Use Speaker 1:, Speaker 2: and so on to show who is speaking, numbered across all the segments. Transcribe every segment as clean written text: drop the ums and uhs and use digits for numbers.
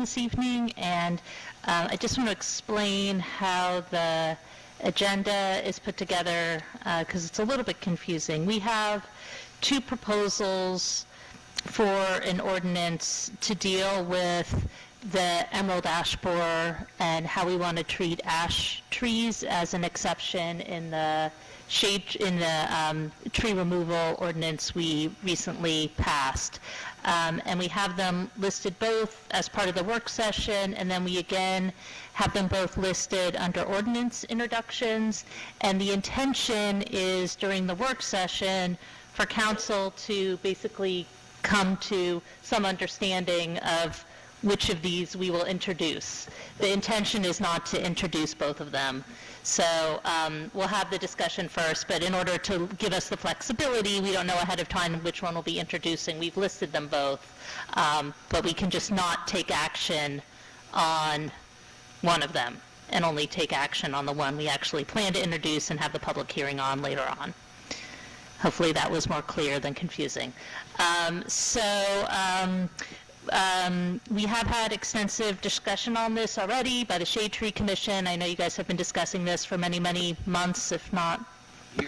Speaker 1: this evening, and I just want to explain how the agenda is put together because it's a little bit confusing. We have two proposals for an ordinance to deal with the emerald ash borer and how we want to treat ash trees as an exception in the tree removal ordinance we recently passed. And we have them listed both as part of the work session, and then we again have them both listed under ordinance introductions. And the intention is during the work session for council to basically come to some understanding of which of these we will introduce. The intention is not to introduce both of them. So we'll have the discussion first, but in order to give us the flexibility, we don't know ahead of time which one we'll be introducing. We've listed them both, but we can just not take action on one of them and only take action on the one we actually plan to introduce and have the public hearing on later on. Hopefully that was more clear than confusing. We have had extensive discussion on this already by the Shade Tree Commission. I know you guys have been discussing this for many, many months, if not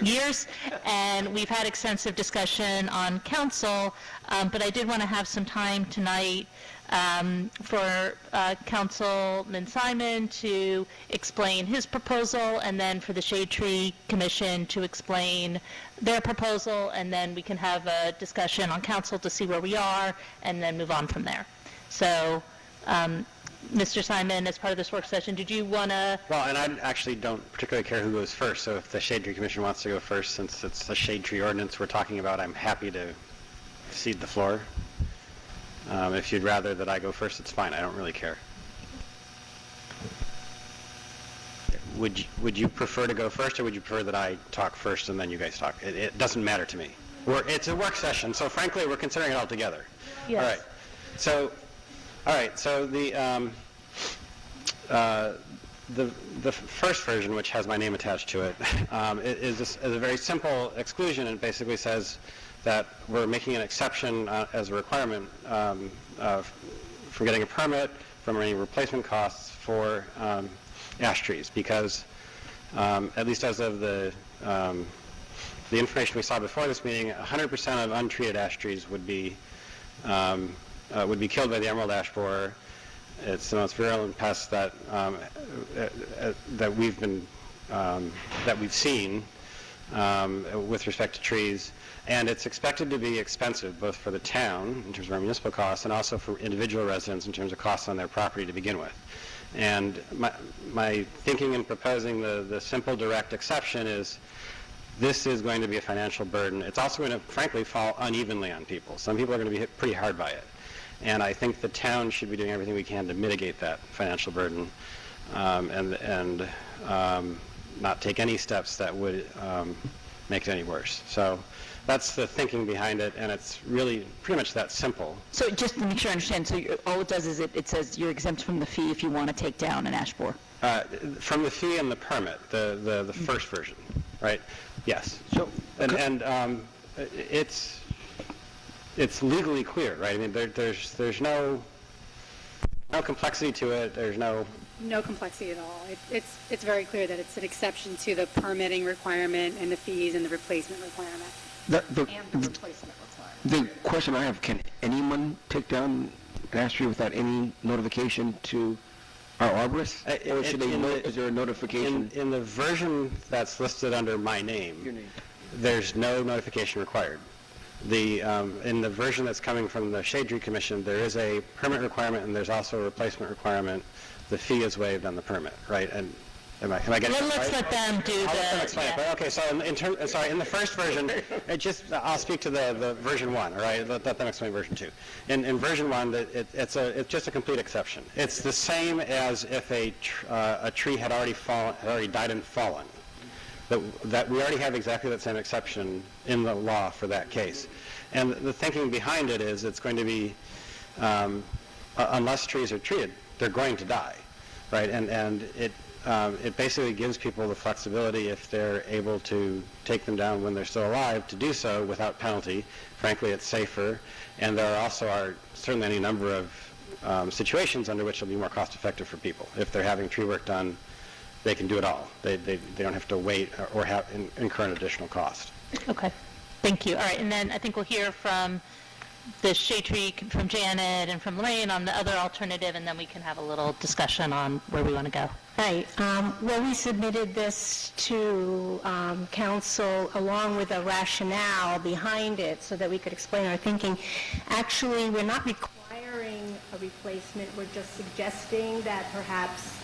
Speaker 1: years. And we've had extensive discussion on council, but I did want to have some time tonight for Councilman Simon to explain his proposal, and then for the Shade Tree Commission to explain their proposal, and then we can have a discussion on council to see where we are, and then move on from there. So, Mr. Simon, as part of this work session, did you want to?
Speaker 2: Well, and I actually don't particularly care who goes first, so if the Shade Tree Commission wants to go first, since it's a shade tree ordinance we're talking about, I'm happy to cede the floor. If you'd rather that I go first, it's fine. I don't really care. Would you prefer to go first, or would you prefer that I talk first and then you guys talk? It doesn't matter to me. It's a work session, so frankly, we're considering it all together.
Speaker 1: Yes.
Speaker 2: All right. So the first version, which has my name attached to it, is a very simple exclusion. It basically says that we're making an exception as a requirement for getting a permit from any replacement costs for ash trees, because at least as of the information we saw before this meeting, 100% of untreated ash trees would be killed by the emerald ash borer. It's the most virulent pest that we've seen with respect to trees. And it's expected to be expensive, both for the town, in terms of our municipal costs, and also for individual residents in terms of costs on their property to begin with. And my thinking in proposing the simple, direct exception is this is going to be a financial burden. It's also going to, frankly, fall unevenly on people. Some people are going to be hit pretty hard by it. And I think the town should be doing everything we can to mitigate that financial burden and not take any steps that would make it any worse. So that's the thinking behind it, and it's really pretty much that simple.
Speaker 3: So just to make sure I understand, so all it does is it says you're exempt from the fee if you want to take down an ash borer.
Speaker 2: From the fee and the permit, the first version, right? Yes. So it's legally clear, right? I mean, there's no complexity to it. There's no
Speaker 4: complexity at all. It's very clear that it's an exception to the permitting requirement and the fees and the replacement requirement.
Speaker 5: The question I have, can anyone take down an ash tree without any notification to our arborists? Or should is there a notification?
Speaker 2: In the version that's listed under my name, there's no notification required. In the version that's coming from the Shade Tree Commission, there is a permit requirement and there's also a replacement requirement. The fee is waived on the permit, right? And am I getting it right?
Speaker 1: Let's let them do that.
Speaker 2: Yeah. Okay, so in the first version, I'll speak to the version 1, all right? Let them explain version 2. In version 1, it's just a complete exception. It's the same as if a tree had already died and fallen. That we already have exactly that same exception in the law for that case. And the thinking behind it is it's going to be, unless trees are treated, they're going to die, right? And it basically gives people the flexibility, if they're able to take them down when they're still alive, to do so without penalty. Frankly, it's safer. And there also are certainly any number of situations under which it'll be more cost-effective for people. If they're having tree work done, they can do it all. They don't have to wait or incur an additional cost.
Speaker 1: Okay, thank you. All right, and then I think we'll hear from the shade tree, from Janet and from Lane on the other alternative, and then we can have a little discussion on where we want to go.
Speaker 6: Right. Well, we submitted this to council along with a rationale behind it so that we could explain our thinking. Actually, we're not requiring a replacement. We're just suggesting that perhaps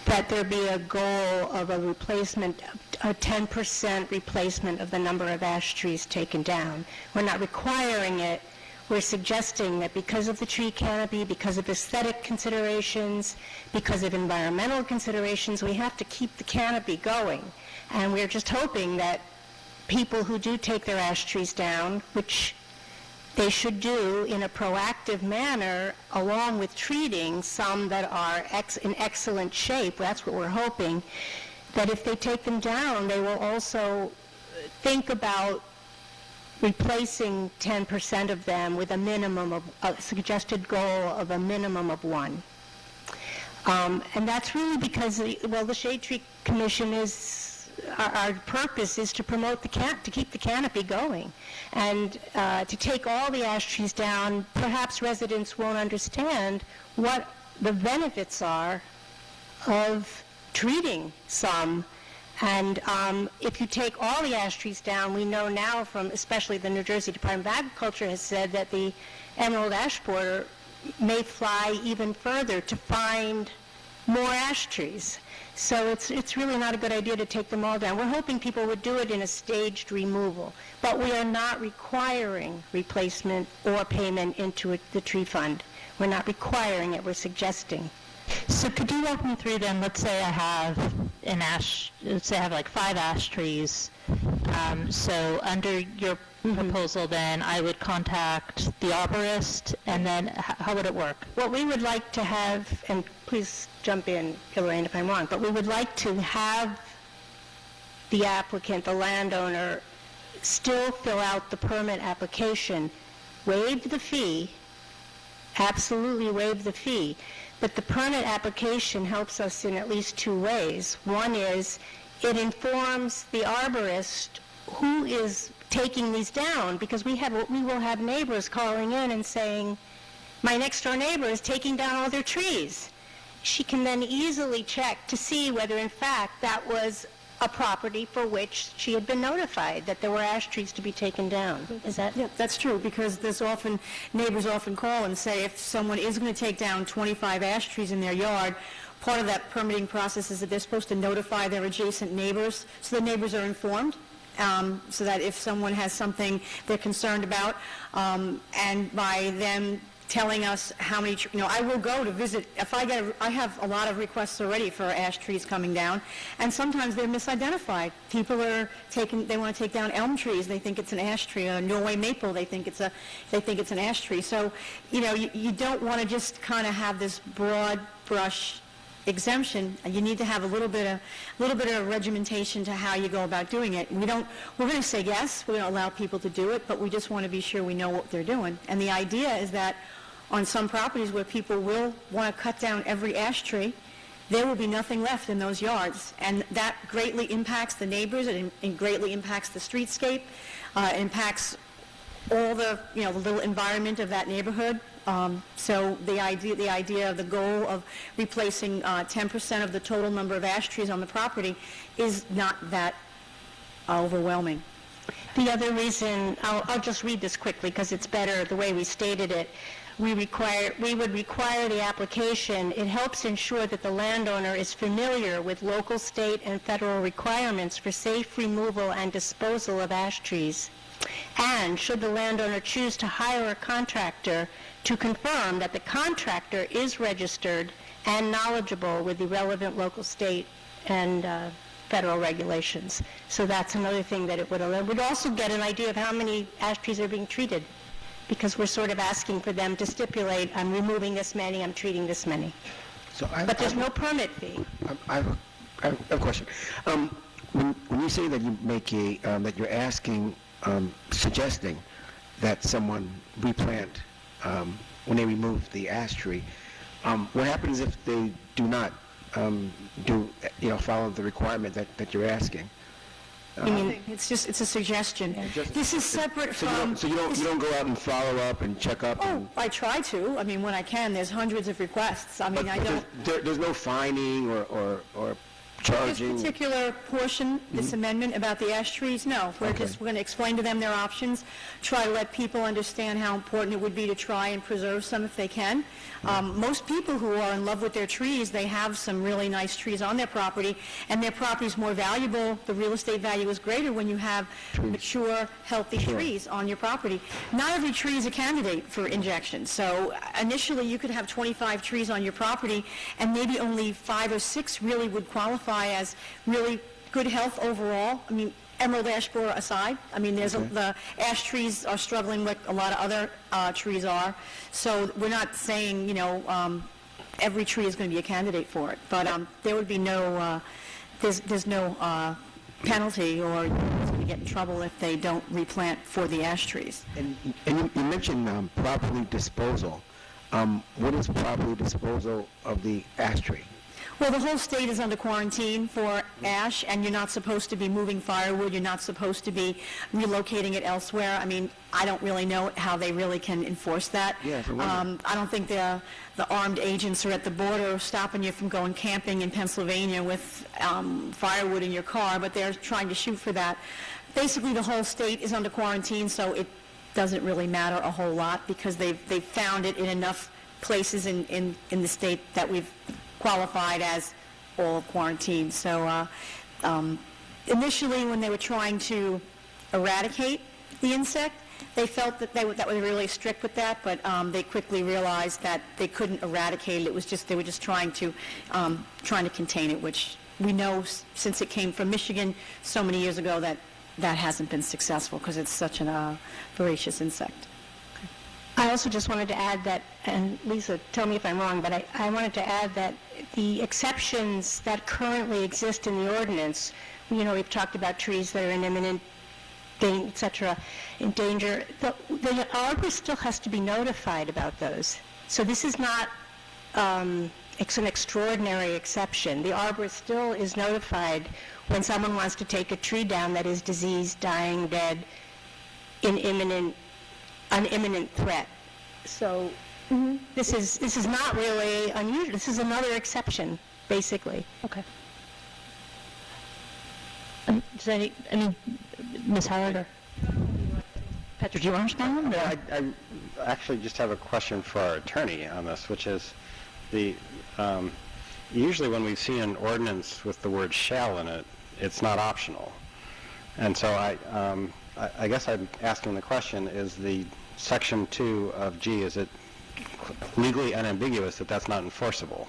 Speaker 6: that there be a goal of a replacement, a 10% replacement of the number of ash trees taken down. We're not requiring it. We're suggesting that because of the tree canopy, because of aesthetic considerations, because of environmental considerations, we have to keep the canopy going. And we're just hoping that people who do take their ash trees down, which they should do in a proactive manner, along with treating some that are in excellent shape, that's what we're hoping, that if they take them down, they will also think about replacing 10% of them with a minimum of, a suggested goal of a minimum of 1. And that's really because, the Shade Tree Commission our purpose is to promote to keep the canopy going. And to take all the ash trees down, perhaps residents won't understand what the benefits are of treating some. And if you take all the ash trees down, we know now from especially the New Jersey Department of Agriculture has said that the emerald ash borer may fly even further to find more ash trees. So it's really not a good idea to take them all down. We're hoping people would do it in a staged removal, but we are not requiring replacement or payment into the tree fund. We're not requiring it, we're suggesting.
Speaker 1: So could you walk me through then, let's say I have let's say I have like 5 ash trees. So under your proposal then, I would contact the arborist, and then how would it work?
Speaker 6: What we would like to have, and please jump in, Elaine, if I'm wrong, but we would like to have the applicant, the landowner, still fill out the permit application, waive the fee, absolutely waive the fee, but the permit application helps us in at least 2 ways. One is it informs the arborist who is taking these down, because we will have neighbors calling in and saying, my next door neighbor is taking down all their trees. She can then easily check to see whether in fact that was a property for which she had been notified that there were ash trees to be taken down. Is that?
Speaker 7: Yeah, that's true, because neighbors often call and say if someone is going to take down 25 ash trees in their yard, part of that permitting process is that they're supposed to notify their adjacent neighbors, so the neighbors are informed, so that if someone has something they're concerned about, and by them telling us how many, I will go to visit, I have a lot of requests already for ash trees coming down, and sometimes they're misidentified. People they want to take down elm trees, they think it's an ash tree, or a Norway maple, they think it's an ash tree. So, you don't want to just kind of have this broad brush exemption. You need to have a little bit of regimentation to how you go about doing it. We're going to say yes, we're going to allow people to do it, but we just want to be sure we know what they're doing. And the idea is that on some properties where people will want to cut down every ash tree, there will be nothing left in those yards. And that greatly impacts the neighbors, it greatly impacts the streetscape, it impacts all the little environment of that neighborhood. So the idea, the goal of replacing 10% of the total number of ash trees on the property is not that overwhelming.
Speaker 6: The other reason, I'll just read this quickly because it's better the way we stated it. We would require the application. It helps ensure that the landowner is familiar with local, state, and federal requirements for safe removal and disposal of ash trees. And should the landowner choose to hire a contractor, to confirm that the contractor is registered and knowledgeable with the relevant local, state, and federal regulations. So that's another thing that it would allow. We'd also get an idea of how many ash trees are being treated, because we're sort of asking for them to stipulate, I'm removing this many, I'm treating this many. But there's no permit fee.
Speaker 5: I have a question. When you say that you make that you're asking, suggesting that someone replant when they remove the ash tree. What happens if they do not follow the requirement that you're asking?
Speaker 7: It's a suggestion. This is separate from...
Speaker 5: So you don't go out and follow up and check up?
Speaker 7: Oh, I try to. I mean, when I can. There's hundreds of requests. I mean, I don't...
Speaker 5: There's no fining or charging?
Speaker 7: This particular portion, this amendment about the ash trees, no. We're going to explain to them their options, try to let people understand how important it would be to try and preserve some if they can. Most people who are in love with their trees, they have some really nice trees on their property, and their property is more valuable, the real estate value is greater when you have mature, healthy trees on your property. Not every tree is a candidate for injection, so initially you could have 25 trees on your property, and maybe only 5 or 6 really would qualify as really good health overall. I mean, emerald ash borer aside. I mean, the ash trees are struggling like a lot of other trees are. So we're not saying, every tree is going to be a candidate for it. But there would be no, there's no penalty or you're going to get in trouble if they don't replant for the ash trees.
Speaker 5: And you mentioned properly disposal. What is properly disposal of the ash tree?
Speaker 7: Well, the whole state is under quarantine for ash, and you're not supposed to be moving firewood. You're not supposed to be relocating it elsewhere. I mean, I don't really know how they really can enforce that. I don't think the armed agents are at the border stopping you from going camping in Pennsylvania with firewood in your car, but they're trying to shoot for that. Basically, the whole state is under quarantine, so it doesn't really matter a whole lot because they've found it in enough places in the state that we've qualified as all quarantined. So initially when they were trying to eradicate the insect, they felt that that was really strict with that, but they quickly realized that they couldn't eradicate it. It was just, they were just trying to contain it, which we know since it came from Michigan so many years ago that hasn't been successful because it's such a voracious insect.
Speaker 6: I also just wanted to add that, and Lisa, tell me if I'm wrong, but I wanted to add that the exceptions that currently exist in the ordinance, we've talked about trees that are in imminent danger, et cetera, in danger. The arborist still has to be notified about those. So this is not, it's an extraordinary exception. The arborist still is notified when someone wants to take a tree down that is diseased, dying, dead, in an imminent threat. So this is not really unusual. This is another exception, basically.
Speaker 1: Okay. Ms. Howard or Petra, do you want to respond?
Speaker 2: I actually just have a question for our attorney on this, which is usually when we see an ordinance with the word shall in it, it's not optional. And so I guess I'm asking the question, is the Section 2 of G, is it legally unambiguous that that's not enforceable,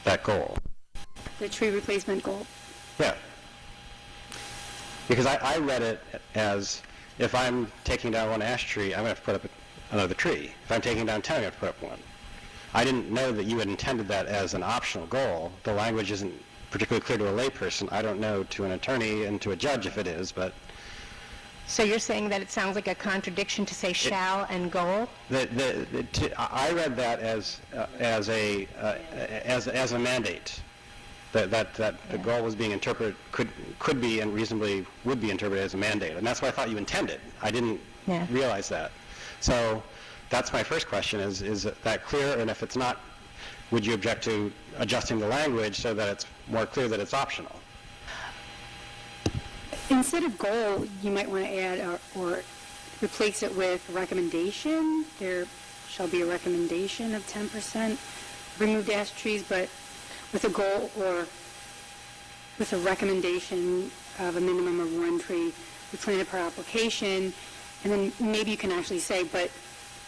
Speaker 2: that goal?
Speaker 4: The tree replacement goal.
Speaker 2: Yeah. Because I read it as, if I'm taking down one ash tree, I'm going to have to put up another tree. If I'm taking down 10, I'm going to have to put up one. I didn't know that you had intended that as an optional goal. The language isn't particularly clear to a layperson. I don't know to an attorney and to a judge if it is, but...
Speaker 6: So you're saying that it sounds like a contradiction to say shall and goal?
Speaker 2: I read that as a mandate, that the goal was being interpreted, could be and reasonably would be interpreted as a mandate, and that's what I thought you intended. I didn't realize that. So that's my first question: is that clear? And if it's not, would you object to adjusting the language so that it's more clear that it's optional?
Speaker 4: Instead of goal, you might want to add or replace it with recommendation. There shall be a recommendation of 10% removed ash trees, but with a goal or with a recommendation of a minimum of 1 tree replanted per application. And then maybe you can actually say, but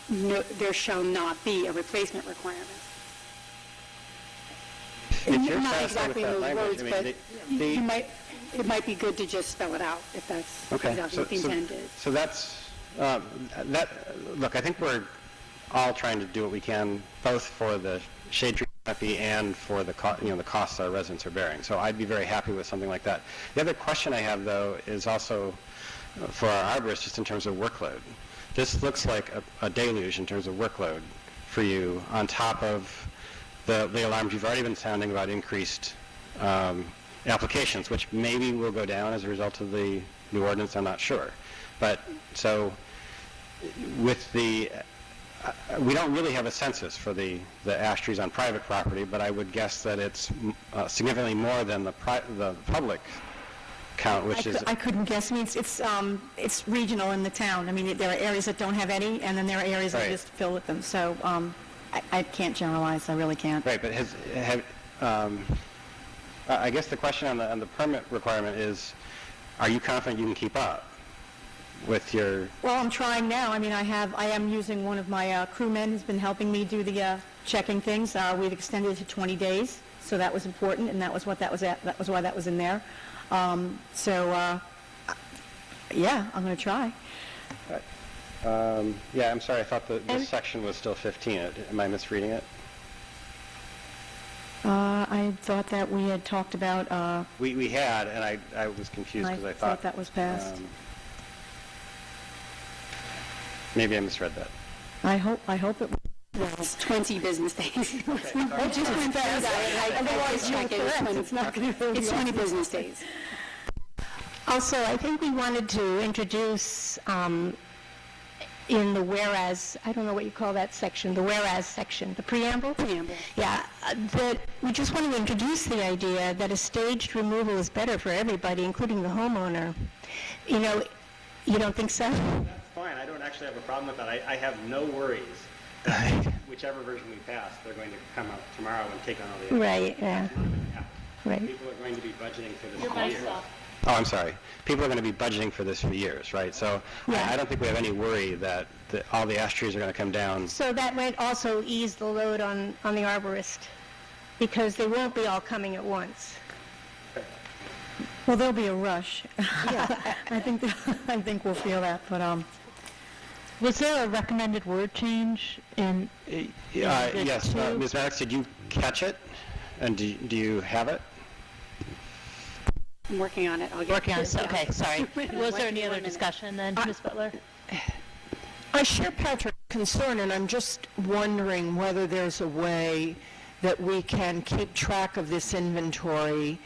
Speaker 4: no, there shall not be a replacement requirement. Not exactly those words, but it might be good to just spell it out if that's exactly what the intent is.
Speaker 2: So that's, look, I think we're all trying to do what we can, both for the shade tree canopy and for the costs our residents are bearing. So I'd be very happy with something like that. The other question I have, though, is also for our arborists, just in terms of workload. this looks like a deluge in terms of workload for you on top of the alarms you've already been sounding about increased applications, which maybe will go down as a result of the new ordinance, I'm not sure. But so with the, we don't really have a census for the ash trees on private property, but I would guess that it's significantly more than the public count, which is...
Speaker 7: I couldn't guess. I mean, it's regional in the town. I mean, there are areas that don't have any, and then there are areas that
Speaker 2: Right.
Speaker 7: just fill with them. So I can't generalize. I really can't.
Speaker 2: Right, but I guess the question on the permit requirement is, are you confident you can keep up with your...
Speaker 7: Well, I'm trying now. I mean, I am using one of my crewmen who's been helping me do the checking things. We've extended it to 20 days, so that was important, and that was what that was at. That was why that was in there. Yeah, I'm going to try.
Speaker 2: Yeah, I'm sorry, I thought this section was still 15. Am I misreading it?
Speaker 7: I thought that we had talked about...
Speaker 2: We had, and I was confused because I thought...
Speaker 7: that was passed.
Speaker 2: Maybe I misread that.
Speaker 7: I hope it...
Speaker 4: It's 20 business days.
Speaker 7: I just went back. Otherwise,
Speaker 4: check it.
Speaker 7: it's not going to...
Speaker 4: It's 20 business days.
Speaker 6: Also, I think we wanted to introduce in the whereas, I don't know what you call that section, the whereas section, the preamble?
Speaker 4: Preamble.
Speaker 6: Yeah, that we just want to introduce the idea that a staged removal is better for everybody, including the homeowner. You know, you don't think so?
Speaker 8: That's fine. I don't actually have a problem with that. I have no worries. Whichever version we pass, they're going to come out tomorrow and take on all the...
Speaker 6: Right, yeah. Right.
Speaker 8: People are going to be budgeting for this for years.
Speaker 2: Oh, I'm sorry. People are going to be budgeting for this for years, right? So
Speaker 6: Yeah.
Speaker 2: I don't think we have any worry that all the ash trees are going to come down.
Speaker 6: So that might also ease the load on the arborist, because they won't be all coming at once.
Speaker 7: Well, there'll be a rush. Yeah. I think we'll feel that, but...
Speaker 1: Was there a recommended word change in?
Speaker 2: Yes, Ms. Maddox, did you catch it? And do you have it?
Speaker 4: I'm working on it. I'll get
Speaker 1: Working on it,
Speaker 4: yeah.
Speaker 1: okay, sorry. Was there any other discussion then, Ms. Butler?
Speaker 9: I share Patrick's concern, and I'm just wondering whether there's a way that we can keep track of this inventory.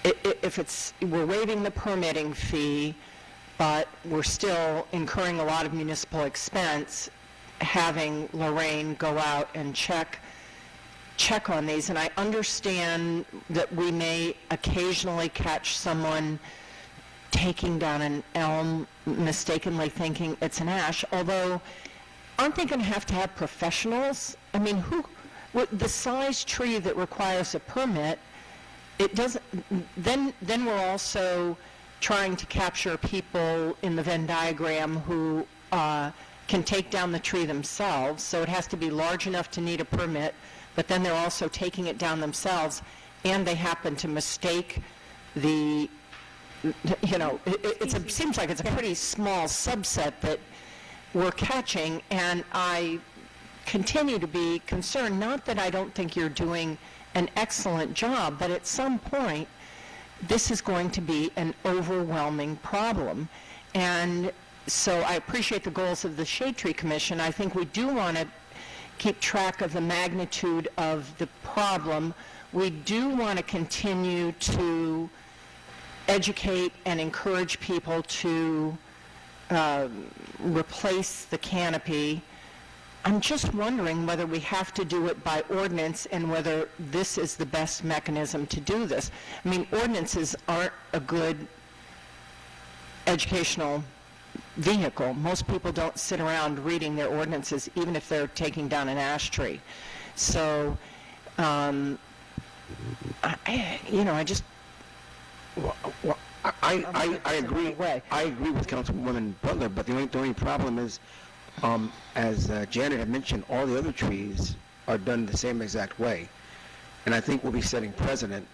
Speaker 9: If we're waiving the permitting fee, but we're still incurring a lot of municipal expense, having Lorraine go out and check on these. And I understand that we may occasionally catch someone taking down an elm, mistakenly thinking it's an ash, although aren't they going to have professionals? I mean, the size tree that requires a permit, it doesn't, then we're also trying to capture people in the Venn diagram who can take down the tree themselves, so it has to be large enough to need a permit, but then they're also taking it down themselves, and they happen to mistake the, it seems like it's a pretty small subset that we're catching, and I continue to be concerned, not that I don't think you're doing an excellent job, but at some point, this is going to be an overwhelming problem. And so I appreciate the goals of the Shade Tree Commission. I think we do want to keep track of the magnitude of the problem. We do want to continue to educate and encourage people to replace the canopy. I'm just wondering whether we have to do it by ordinance and whether this is the best mechanism to do this. I mean, ordinances aren't a good educational vehicle. Most people don't sit around reading their ordinances, even if they're taking down an ash tree. So, I
Speaker 5: agree. I agree with Councilwoman Butler, but the only problem is, as Janet had mentioned, all the other trees are done the same exact way. And I think we'll be setting precedent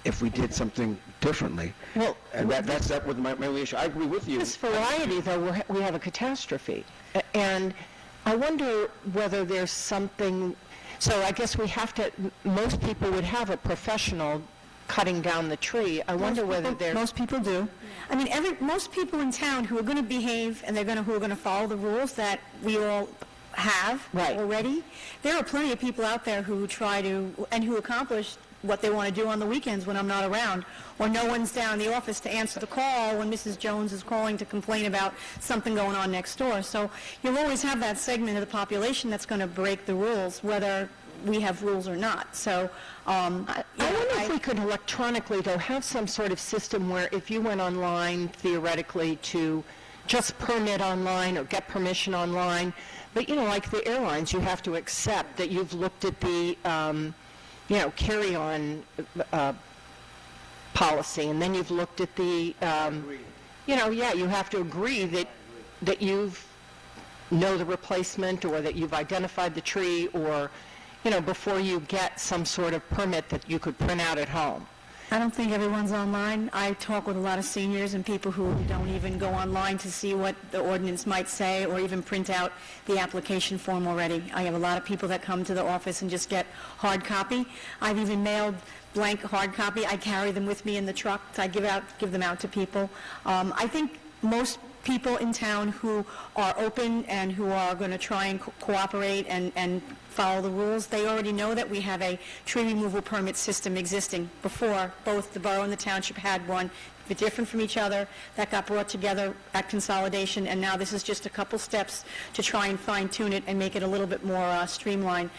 Speaker 5: if we did something differently.
Speaker 9: Well,
Speaker 5: and that was my only issue. I agree with you.
Speaker 9: This variety, though, we have a catastrophe. And I wonder whether there's something, so I guess we have to, most people would have a professional cutting down the tree. I wonder whether they're...
Speaker 7: Most people do. I mean, most people in town who are going to behave and who are going to follow the rules that we all have
Speaker 9: Right.
Speaker 7: already, there are plenty of people out there who try to, and who accomplish what they want to do on the weekends when I'm not around, or no one's down in the office to answer the call when Mrs. Jones is calling to complain about something going on next door. So you'll always have that segment of the population that's going to break the rules, whether we have rules or not. So
Speaker 9: I wonder if we could electronically, though, have some sort of system where if you went online, theoretically, to just permit online or get permission online, but, like the airlines, you have to accept that you've looked at the, carry-on policy, and then you've looked at the, you have to agree that you've know the replacement, or that you've identified the tree, or, before you get some sort of permit that you could print out at home.
Speaker 7: I don't think everyone's online. I talk with a lot of seniors and people who don't even go online to see what the ordinance might say or even print out the application form already. I have a lot of people that come to the office and just get hard copy. I've even mailed blank hard copy. I carry them with me in the truck. I give them out to people. I think most people in town who are open and who are going to try and cooperate and follow the rules, they already know that we have a tree removal permit system existing. Before, both the borough and the township had one, but different from each other. That got brought together at consolidation, and now this is just a couple steps to try and fine-tune it and make it a little bit more streamlined.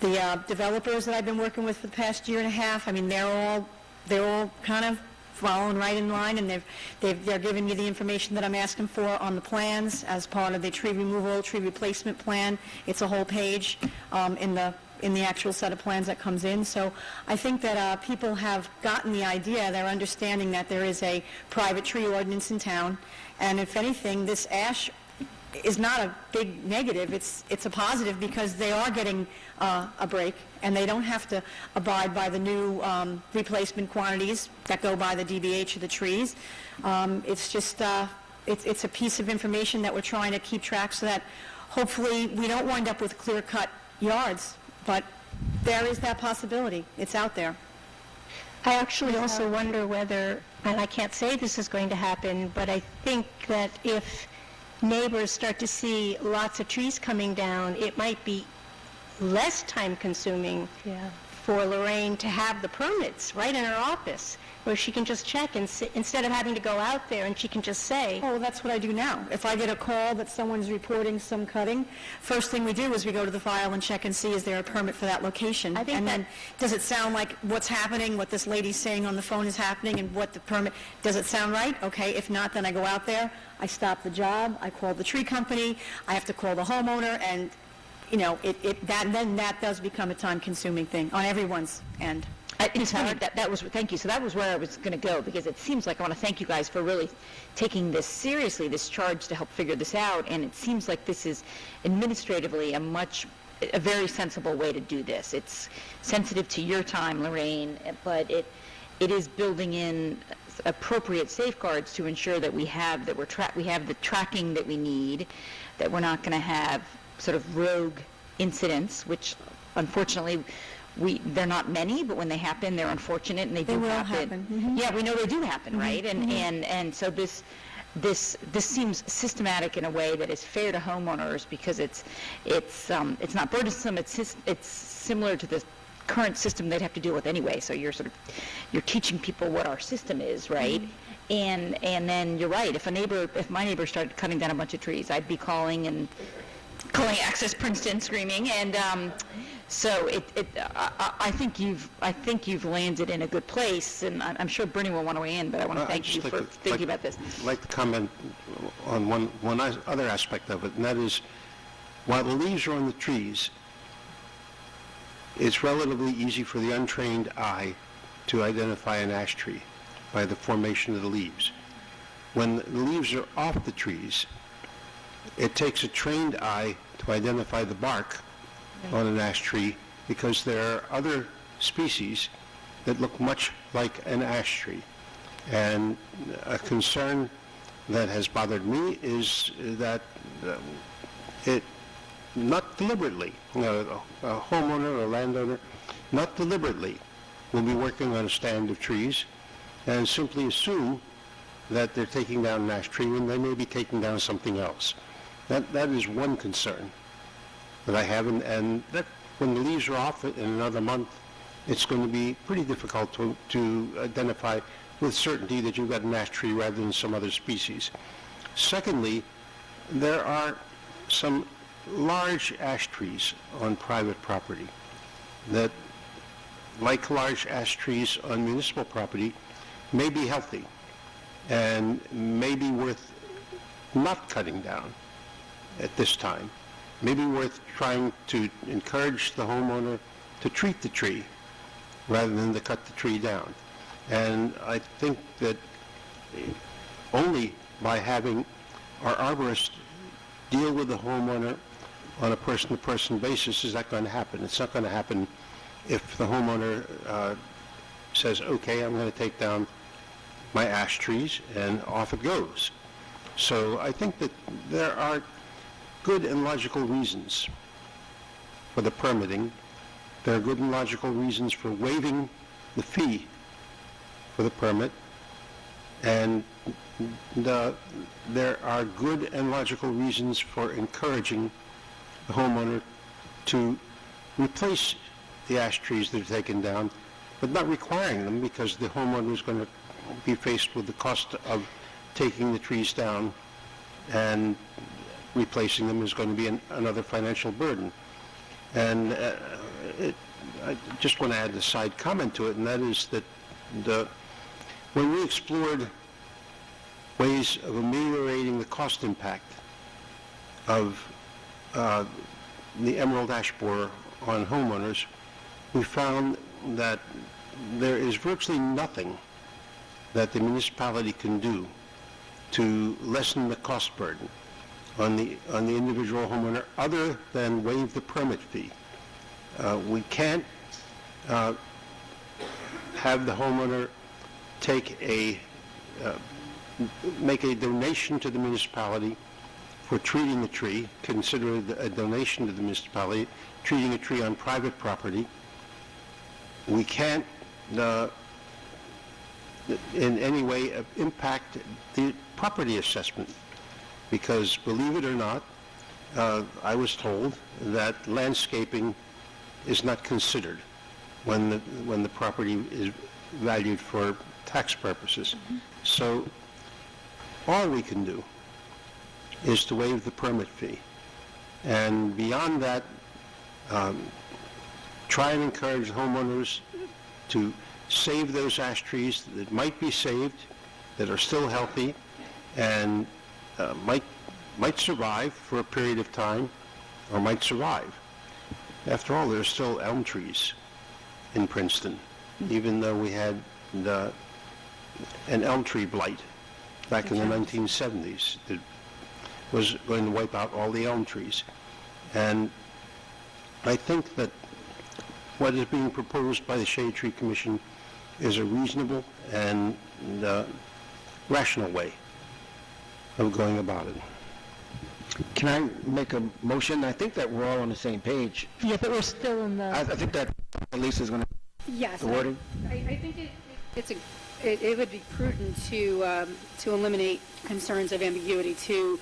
Speaker 7: The developers that I've been working with for the past year and a half, I mean, they're all kind of following right in line, and they're giving me the information that I'm asking for on the plans as part of the tree removal, tree replacement plan. It's a whole page in the actual set of plans that comes in. So I think that people have gotten the idea, they're understanding that there is a private tree ordinance in town, and if anything, this ash is not a big negative. It's a positive because they are getting a break, and they don't have to abide by the new replacement quantities that go by the DBH of the trees. It's just it's a piece of information that we're trying to keep track so that hopefully we don't wind up with clear-cut yards, but there is that possibility. It's out there.
Speaker 6: I actually also wonder whether, and I can't say this is going to happen, but I think that if neighbors start to see lots of trees coming down, it might be less time-consuming for Lorraine to have the permits right in her office, where she can just check and instead of having to go out there, and she can just say,
Speaker 7: Oh, that's what I do now. If I get a call that someone's reporting some cutting, first thing we do is we go to the file and check and see, is there a permit for that location?
Speaker 6: I think
Speaker 7: and then, does it sound like what's happening, what this lady's saying on the phone is happening, and what the permit, does it sound right? Okay, if not, then I go out there, I stop the job, I call the tree company, I have to call the homeowner, and, that does become a time-consuming thing on everyone's end.
Speaker 3: It's funny, that was, thank you. So that was where I was going to go, because it seems like I want to thank you guys for really taking this seriously, this charge to help figure this out, and it seems like this is administratively a very sensible way to do this. It's sensitive to your time, Lorraine, but it is building in appropriate safeguards to ensure that we have the tracking that we need, that we're not going to have sort of rogue incidents, which unfortunately they're not many, but when they happen, they're unfortunate, and they do happen. Mm-hmm. Yeah, we know they do happen, mm-hmm. Right? And so this seems systematic in a way that is fair to homeowners, because it's not burdensome. It's similar to the current system they'd have to deal with anyway. So you're teaching people what our system is, right? Mm-hmm. And then you're right. If my neighbor started cutting down a bunch of trees, I'd be calling Access Princeton, screaming, and so I think you've landed in a good place, and I'm sure Bernie will want to weigh in, but I want to thank you for thinking about this.
Speaker 10: I'd like to comment on one other aspect of it, and that is, while the leaves are on the trees, it's relatively easy for the untrained eye to identify an ash tree by the formation of the leaves. When the leaves are off the trees, it takes a trained eye to identify the bark on an ash tree, because there are other species that look much like an ash tree. And a concern that has bothered me is that it, not deliberately, a homeowner or landowner, not deliberately will be working on a stand of trees and simply assume that they're taking down an ash tree when they may be taking down something else. That is one concern that I have, and that when the leaves are off in another month, it's going to be pretty difficult to identify with certainty that you've got an ash tree rather than some other species. Secondly, there are some large ash trees on private property that, like large ash trees on municipal property, may be healthy and may be worth not cutting down at this time. May be worth trying to encourage the homeowner to treat the tree rather than to cut the tree down. And I think that only by having our arborists deal with the homeowner on a person-to-person basis is that going to happen. It's not going to happen if the homeowner says, okay, I'm going to take down my ash trees, and off it goes. So I think that there are good and logical reasons for the permitting. There are good and logical reasons for waiving the fee for the permit, and there are good and logical reasons for encouraging the homeowner to replace the ash trees that are taken down, but not requiring them, because the homeowner is going to be faced with the cost of taking the trees down, and replacing them is going to be another financial burden. And I just want to add a side comment to it, and that is that when we explored ways of ameliorating the cost impact of the emerald ash borer on homeowners, we found that there is virtually nothing that the municipality can do to lessen the cost burden on the individual homeowner other than waive the permit fee. We can't have the homeowner make a donation to the municipality for treating the tree, consider it a donation to the municipality, treating a tree on private property. We can't in any way impact the property assessment, because, believe it or not, I was told that landscaping is not considered when the property is valued for tax purposes. So all we can do is to waive the permit fee, and beyond that, try and encourage homeowners to save those ash trees that might be saved, that are still healthy, and might survive for a period of time, or might survive. After all, there are still elm trees in Princeton, even though we had an elm tree blight back in the 1970s that was going to wipe out all the elm trees. And I think that what is being proposed by the Shade Tree Commission is a reasonable and rational way of going about it.
Speaker 5: Can I make a motion? I think that we're all on the same page.
Speaker 1: Yeah, but we're still in the...
Speaker 5: I think that Lisa's going to...
Speaker 4: Yes.
Speaker 5: The wording?
Speaker 4: I think it would be prudent to eliminate concerns of ambiguity, to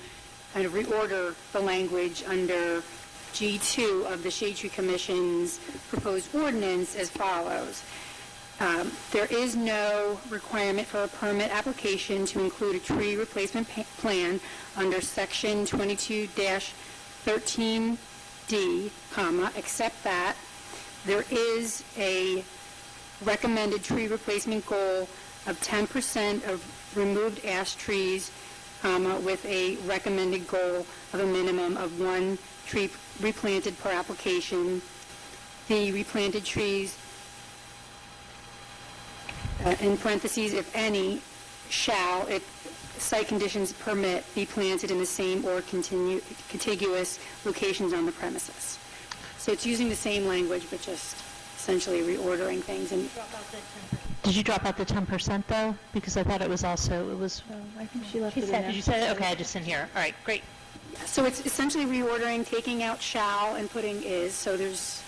Speaker 4: kind of reorder the language under G2 of the Shade Tree Commission's proposed ordinance as follows. There is no requirement for a permit application to include a tree replacement plan under Section 22-13D, except that there is a recommended tree replacement goal of 10% of removed ash trees, with a recommended goal of a minimum of one tree replanted per application. The replanted trees, in parentheses, if any, shall, if site conditions permit, be planted in the same or contiguous locations on the premises. So it's using the same language, but just essentially reordering things. And
Speaker 1: Did you drop out the 10% though? Because I thought it was also, it was...
Speaker 7: I think she left it in there.
Speaker 1: Did you say that? Okay, I just didn't hear. All right, great.
Speaker 4: so it's essentially reordering, taking out shall and putting is. So there's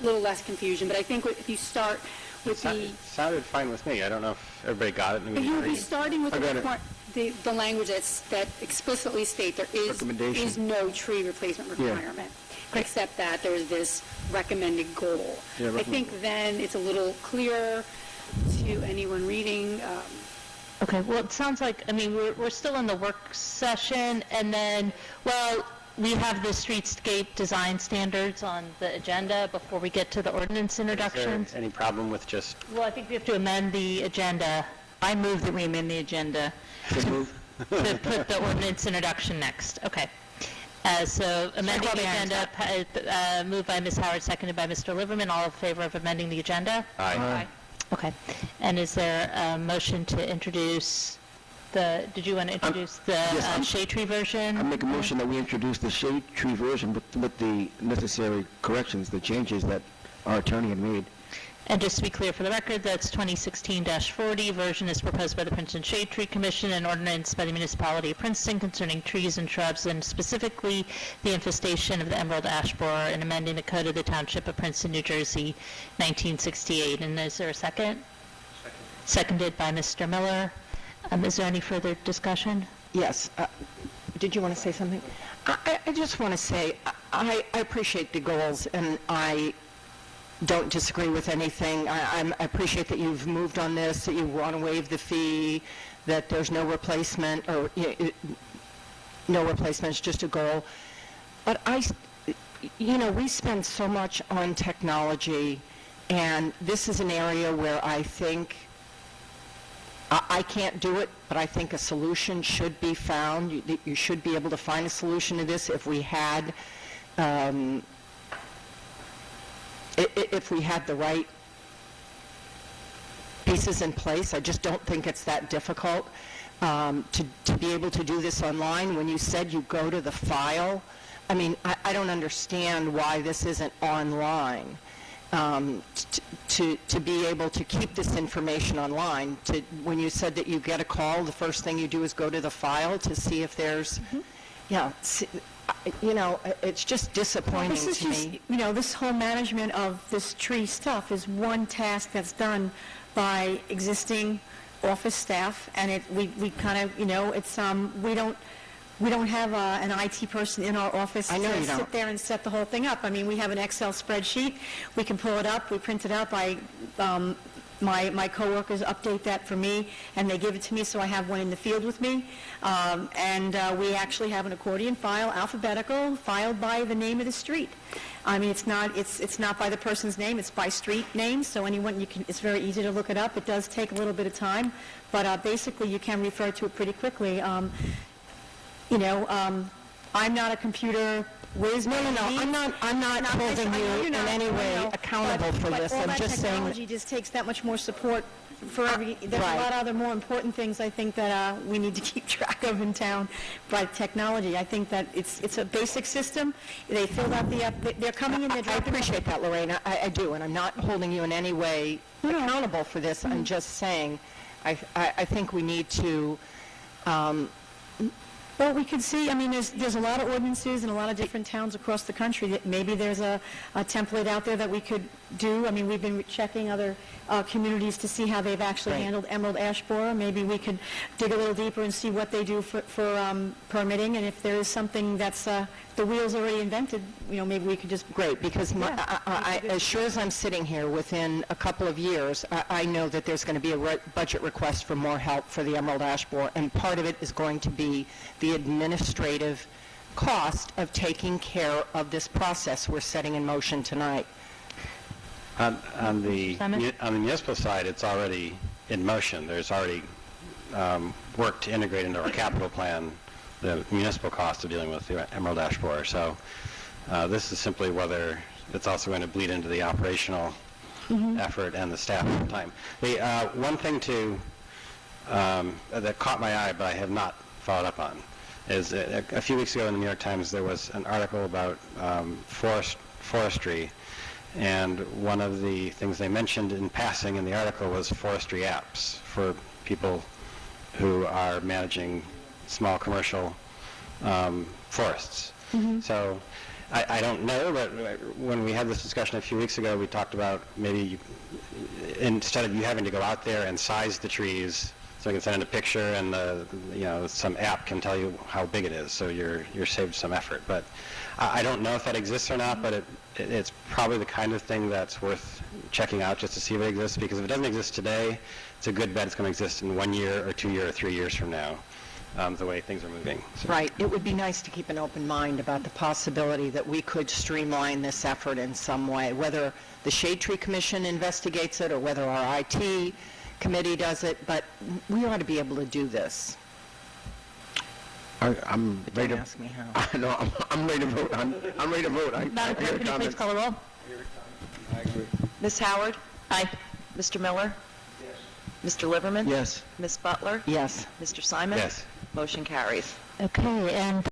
Speaker 4: little less confusion, but I think if you start with the,
Speaker 2: Sounded fine with me. I don't know if everybody got it.
Speaker 4: if you would be starting with
Speaker 5: I got it.
Speaker 4: the language that explicitly state there
Speaker 5: Recommendation.
Speaker 4: is no tree replacement requirement, except that there's this recommended goal.
Speaker 5: Yeah,
Speaker 4: I think then it's a little clearer to anyone reading.
Speaker 1: Okay, well, it sounds like, I mean, we're still in the work session, and then, well, we have the streetscape design standards on the agenda before we get to the ordinance
Speaker 2: Is
Speaker 1: introductions.
Speaker 2: there any problem with just,
Speaker 1: Well, I think we have to amend the agenda
Speaker 3: I move that we amend the agenda.
Speaker 1: to put the ordinance introduction next. Okay. So amending the agenda, moved by Ms. Howard, seconded by Mr. Liverman. All in favor of amending the agenda?
Speaker 2: Aye.
Speaker 1: Okay. And is there a motion to introduce did you want to introduce the shade tree version?
Speaker 5: I make a motion that we introduce the shade tree version with the necessary corrections, the changes that our attorney had made.
Speaker 1: And just to be clear for the record, that's 2016-40. Version is proposed by the Princeton Shade Tree Commission, an ordinance by the Municipality of Princeton concerning trees and shrubs, and specifically the infestation of the emerald ash borer, and amending the code of the Township of Princeton, New Jersey, 1968. And is there a second? Seconded by Mr. Miller. Is there any further discussion?
Speaker 9: Yes. Did you want to say something? I just want to say, I appreciate the goals, and I don't disagree with anything. I appreciate that you've moved on this, that you want to waive the fee, that there's no replacement, or no replacement, it's just a goal. But we spend so much on technology, and this is an area where I think I can't do it, but I think a solution should be found. You should be able to find a solution to this if we had the right pieces in place. I just don't think it's that difficult to be able to do this online. When you said you go to the file, I mean, I don't understand why this isn't online. To be able to keep this information online. When you said that you get a call, the first thing you do is go to the file to see if there's, it's just disappointing
Speaker 7: This is
Speaker 9: to me.
Speaker 7: just, this whole management of this tree stuff is one task that's done by existing office staff, and we kind of, it's, we don't have an IT person in our office
Speaker 9: I know
Speaker 7: to
Speaker 9: you
Speaker 7: sit
Speaker 9: don't.
Speaker 7: there and set the whole thing up. I mean, we have an Excel spreadsheet. We can pull it up. We print it out. My coworkers update that for me, and they give it to me, so I have one in the field with me. And we actually have an accordion file, alphabetical, filed by the name of the street. I mean, it's not by the person's name. It's by street name. So anyone it's very easy to look it up. It does take a little bit of time, but basically you can refer to it pretty quickly. I'm not a computer whiz.
Speaker 9: No, I'm not holding you in any way accountable for this. I'm just saying.
Speaker 7: But all that technology just takes that much more support for there's a lot of other more important things I think that we need to keep track of in town by technology. I think that it's a basic system. They filled out they're coming in, they're
Speaker 9: I
Speaker 7: dropping
Speaker 9: appreciate that, Lorraine. I do, and I'm not holding you in any way accountable for this. I'm just saying, I think we need to.
Speaker 7: Well, we could see, I mean, there's a lot of ordinances in a lot of different towns across the country. That maybe there's a template out there that we could do. I mean, we've been checking other communities to see how they've actually handled emerald ash borer. Maybe we could dig a little deeper and see what they do for permitting, and if there is something that's the wheel's already invented, maybe we could just...
Speaker 9: Great, because as sure as I'm sitting here, within a couple of years, I know that there's going to be a budget request for more help for the emerald ash borer, and part of it is going to be the administrative cost of taking care of this process we're setting in motion tonight.
Speaker 2: On the municipal side, it's already in motion. There's already work to integrate into our capital plan the municipal cost of dealing with the emerald ash borer. So this is simply whether it's also going to bleed into the operational effort and the staff at the time. The one thing that caught my eye, but I have not followed up on, is a few weeks ago in the New York Times there was an article about forestry, and one of the things they mentioned in passing in the article was forestry apps for people who are managing small commercial forests. So I don't know, but when we had this discussion a few weeks ago, we talked about maybe instead of you having to go out there and size the trees, so you can send in a picture and some app can tell you how big it is, so you're saved some effort. But I don't know if that exists or not, but it's probably the kind of thing that's worth checking out just to see if it exists, because if it doesn't exist today, it's a good bet it's going to exist in 1 year or 2 years or 3 years from now, the way things are moving. So.
Speaker 9: Right. It would be nice to keep an open mind about the possibility that we could streamline this effort in some way, whether the Shade Tree Commission investigates it or whether our IT committee does it, but we ought to be able to do this.
Speaker 5: I'm ready
Speaker 9: Don't
Speaker 5: to...
Speaker 9: ask me how.
Speaker 5: No, I'm ready to vote. I'm ready to vote.
Speaker 1: Madam Clerk, can you please call the roll?
Speaker 11: Ms. Howard?
Speaker 1: Aye.
Speaker 11: Mr. Miller? Yes. Mr. Liverman?
Speaker 5: Yes.
Speaker 11: Ms. Butler?
Speaker 9: Yes.
Speaker 11: Mr. Simon?
Speaker 2: Yes.
Speaker 11: Motion carries.
Speaker 1: Okay, and